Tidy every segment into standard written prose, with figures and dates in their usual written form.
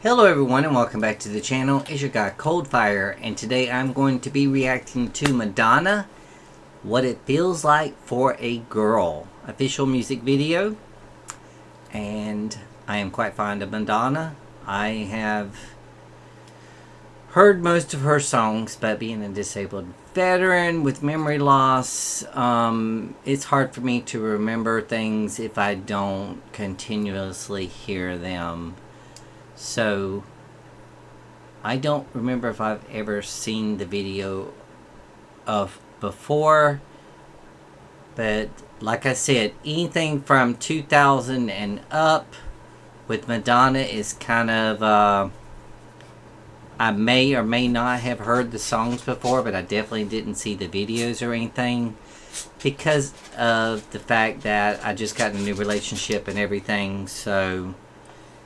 Hello everyone and welcome back to the channel. It's your guy Coldfire, and today I'm going to be reacting to Madonna, What It Feels Like for a Girl official music video. And I am quite fond of Madonna. I have heard most of her songs, but being a disabled veteran with memory loss, it's hard for me to remember things if I don't continuously hear them. So I don't remember if I've ever seen the video of before, but like I said, anything from 2000 and up with Madonna is kind of, I may or may not have heard the songs before, but I definitely didn't see the videos or anything because of the fact that I just got in a new relationship and everything. So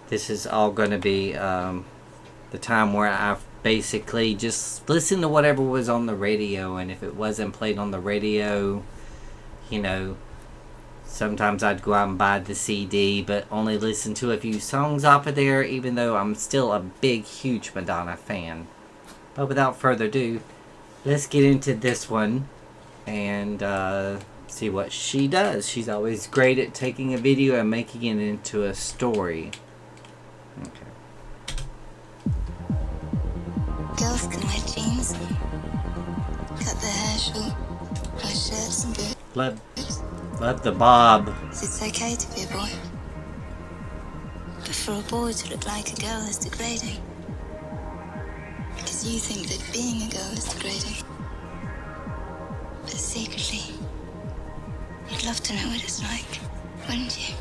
this is all going to be the time where I basically just listened to whatever was on the radio, and if it wasn't played on the radio, you know, sometimes I'd go out and buy the CD, but only listen to a few songs off of there, even though I'm still a big, huge Madonna fan. But without further ado, let's get into this one and see what she does. She's always great at taking a video and making it into a story. Okay. Girls can wear jeans, cut their hair short, wear shirts and boots. Love the bob. It's okay to be a boy. But for a boy to look like a girl is degrading. Because you think that being a girl is degrading. But secretly, you'd love to know what it's like, wouldn't you?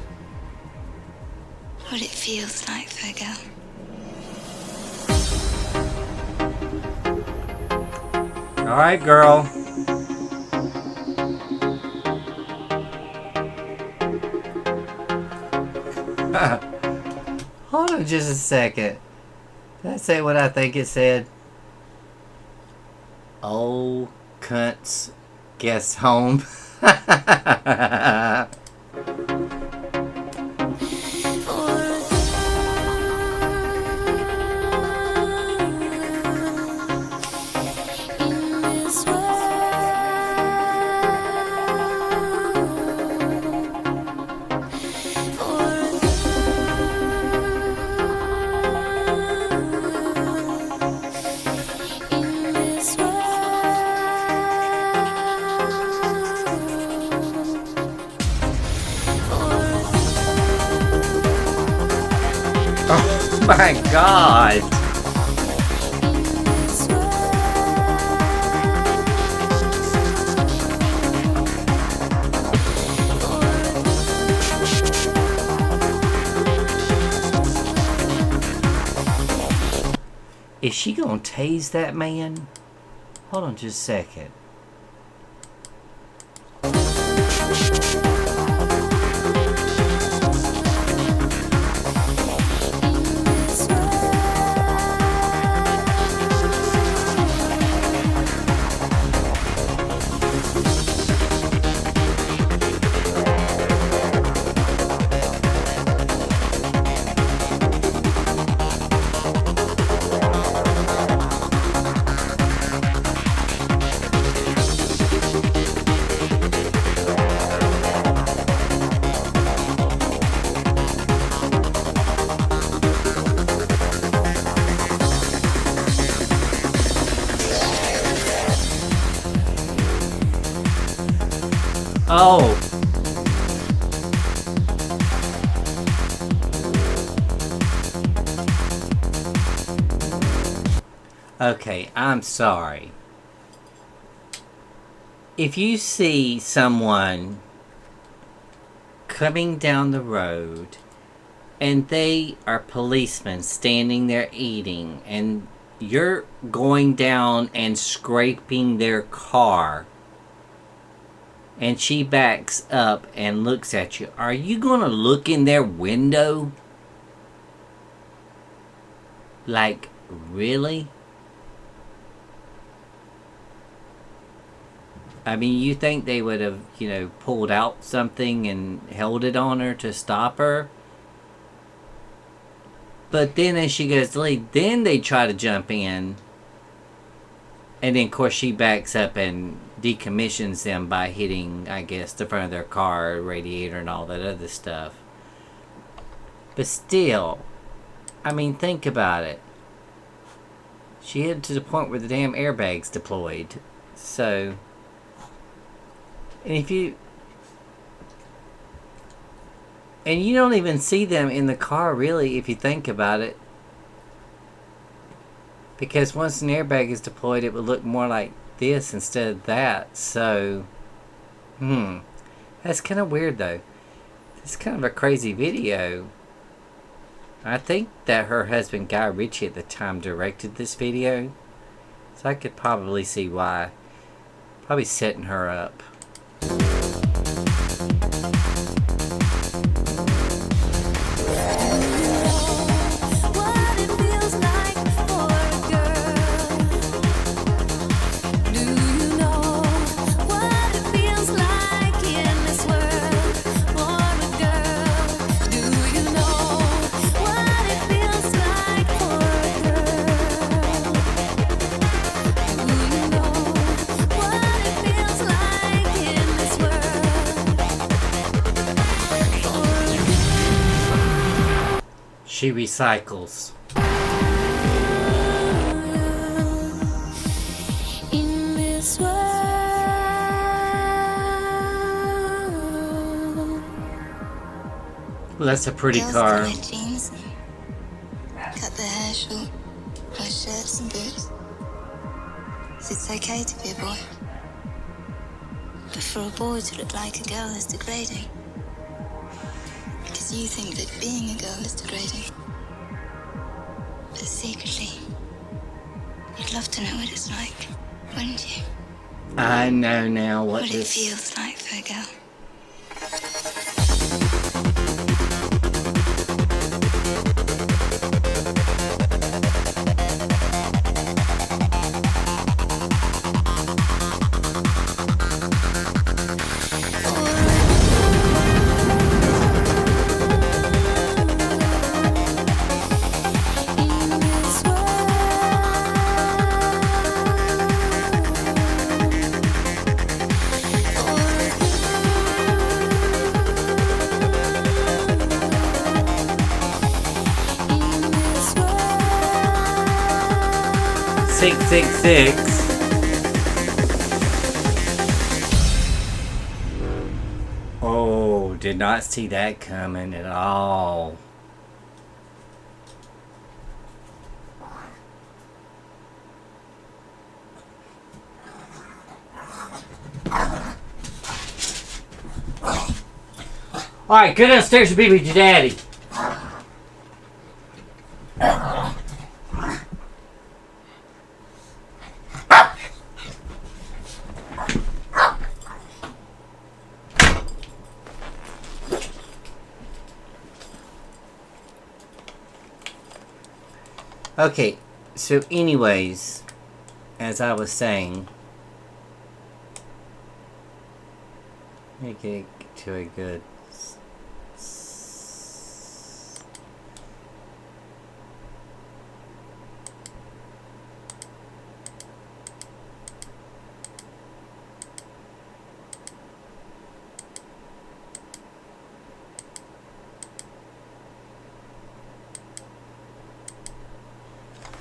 What it feels like for a girl. Alright, girl. Hold on just a second. Did I say what I think it said? Oh, cunts. Guess home. Oh my God. Is she gonna tase that man? Hold on just a second. Oh. Okay, I'm sorry. If you see someone coming down the road and they are policemen standing there eating, and you're going down and scraping their car, and she backs up and looks at you, are you gonna look in their window? Like, really? I mean, you think they would have, pulled out something and held it on her to stop her? But then as she goes to leave, then they try to jump in. And then, of course, she backs up and decommissions them by hitting, I guess, the front of their car, radiator, and all that other stuff. But still, I mean, think about it. She hit to the point where the damn airbag's deployed. So, and if you... And you don't even see them in the car, really, if you think about it. Because once an airbag is deployed, it would look more like this instead of that. So, that's kind of weird, though. It's kind of a crazy video. I think that her husband, Guy Ritchie, at the time directed this video. So I could probably see why. Probably setting her up. She recycles. In this world. Well, that's a pretty Girls car. can wear jeans, cut their hair short, wear shirts and boots. So it's okay to be a boy. But for a boy to look like a girl is degrading. Because you think that being a girl is degrading. But secretly, you'd love to know what it's like, wouldn't you? I know now what What it this... feels like for a girl. Six, 666. Oh, did not see that coming at all. Alright, go downstairs and be with your daddy. Okay, so anyways, as I was saying, let me get to a good...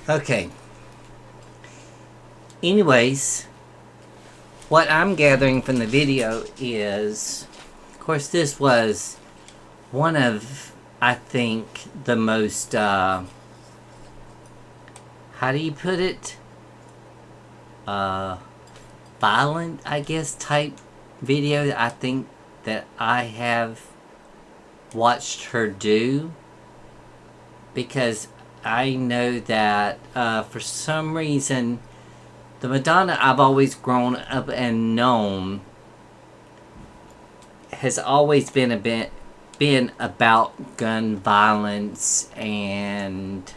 Okay. Anyways, what I'm gathering from the video is, of course, this was one of, I think, the most, how do you put it? Violent, I guess, type video I think that I have watched her do. Because I know that for some reason, the Madonna I've always grown up and known has always been about gun violence and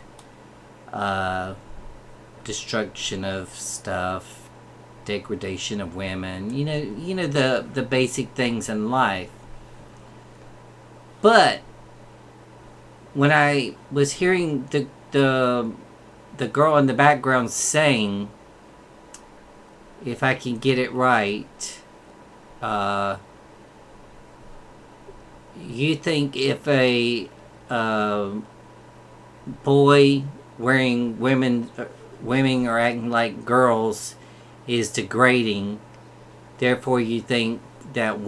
destruction of stuff, degradation of women. You know the basic things in life. But when I was hearing the girl in the background saying, if I can get it right, you think if a boy wearing women are acting like girls is degrading, therefore you think that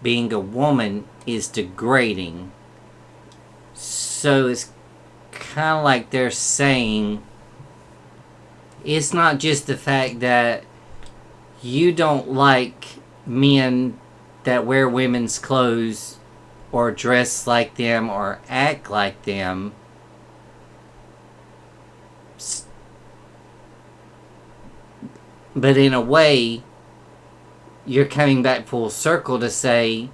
being a woman is degrading. So it's kind of like they're saying it's not just the fact that you don't like men that wear women's clothes or dress like them or act like them. But in a way, you're coming back full circle to say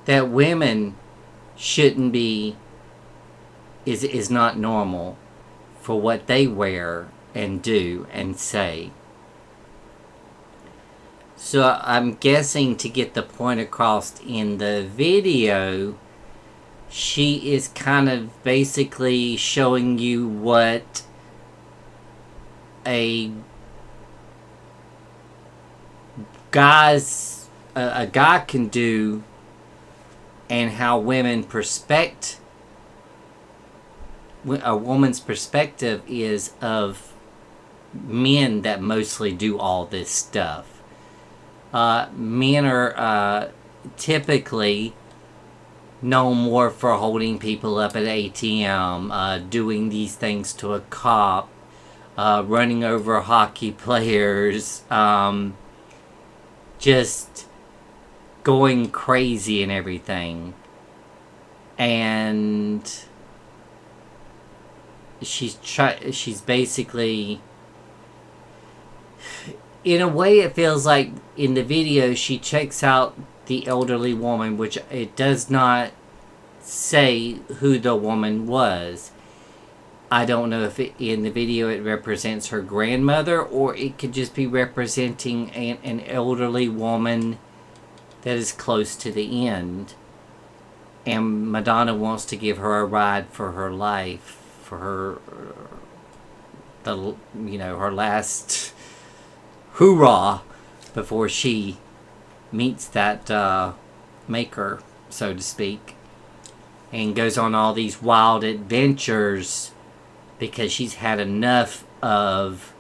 that women shouldn't be, is not normal for what they wear and do and say. So I'm guessing to get the point across in the video, she is kind of basically showing you what a guy can do and how a woman's perspective is of men that mostly do all this stuff. Men are typically known more for holding people up at ATM, doing these things to a cop, running over hockey players, just going crazy and everything. And she's basically, in a way it feels like in the video she checks out the elderly woman, which it does not say who the woman was. I don't know if in the video it represents her grandmother, or it could just be representing an elderly woman that is close to the end. And Madonna wants to give her a ride for her life, for her, her last hoorah before she meets that maker, so to speak, and goes on all these wild adventures because she's had enough of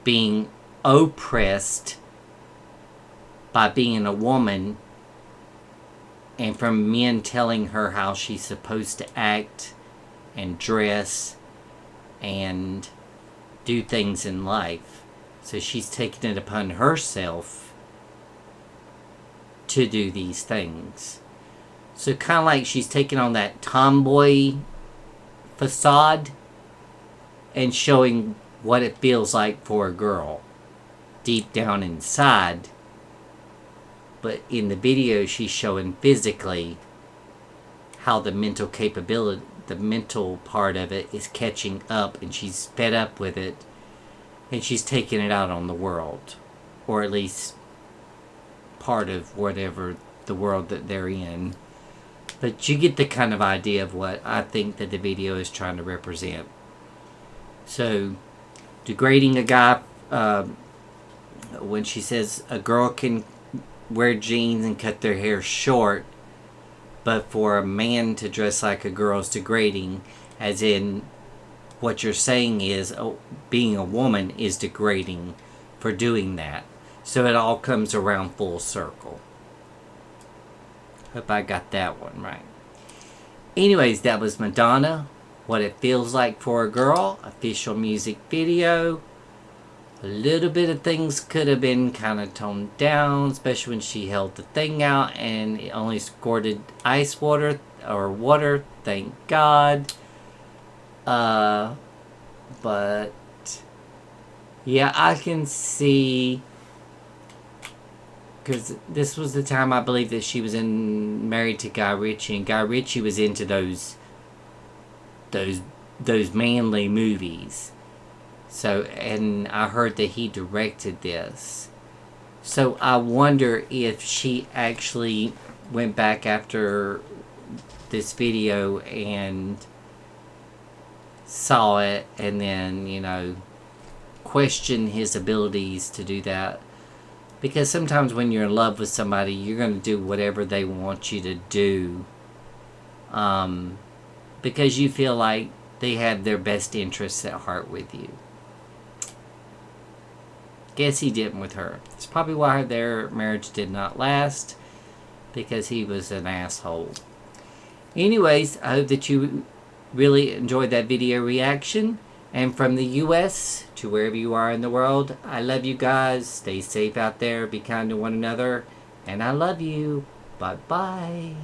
being oppressed by being a woman and from men telling her how she's supposed to act and dress and do things in life. So she's taken it upon herself to do these things. So kind of like she's taking on that tomboy facade and showing what it feels like for a girl deep down inside. But in the video she's showing physically how the mental capability, the mental part of it is catching up, and she's fed up with it, and she's taking it out on the world, or at least part of whatever the world that they're in. But you get the kind of idea of what I think that the video is trying to represent. So, degrading a guy, when she says a girl can wear jeans and cut their hair short, but for a man to dress like a girl is degrading, as in what you're saying is being a woman is degrading for doing that. So it all comes around full circle. Hope I got that one right. Anyways, that was Madonna, What It Feels Like for a Girl, official music video. A little bit of things could have been kind of toned down, especially when she held the thing out and it only squirted ice water or water, thank God. But yeah, I can see, because this was the time I believe that she was married to Guy Ritchie, and Guy Ritchie was into those manly movies. So, and I heard that he directed this. So I wonder if she actually went back after this video and saw it and then, you know, question his abilities to do that. Because sometimes when you're in love with somebody, you're going to do whatever they want you to do. Because you feel like they have their best interests at heart with you. Guess he didn't with her. It's probably why their marriage did not last. Because he was an asshole. Anyways, I hope that you really enjoyed that video reaction. And from the US to wherever you are in the world, I love you guys. Stay safe out there. Be kind to one another. And I love you. Bye-bye.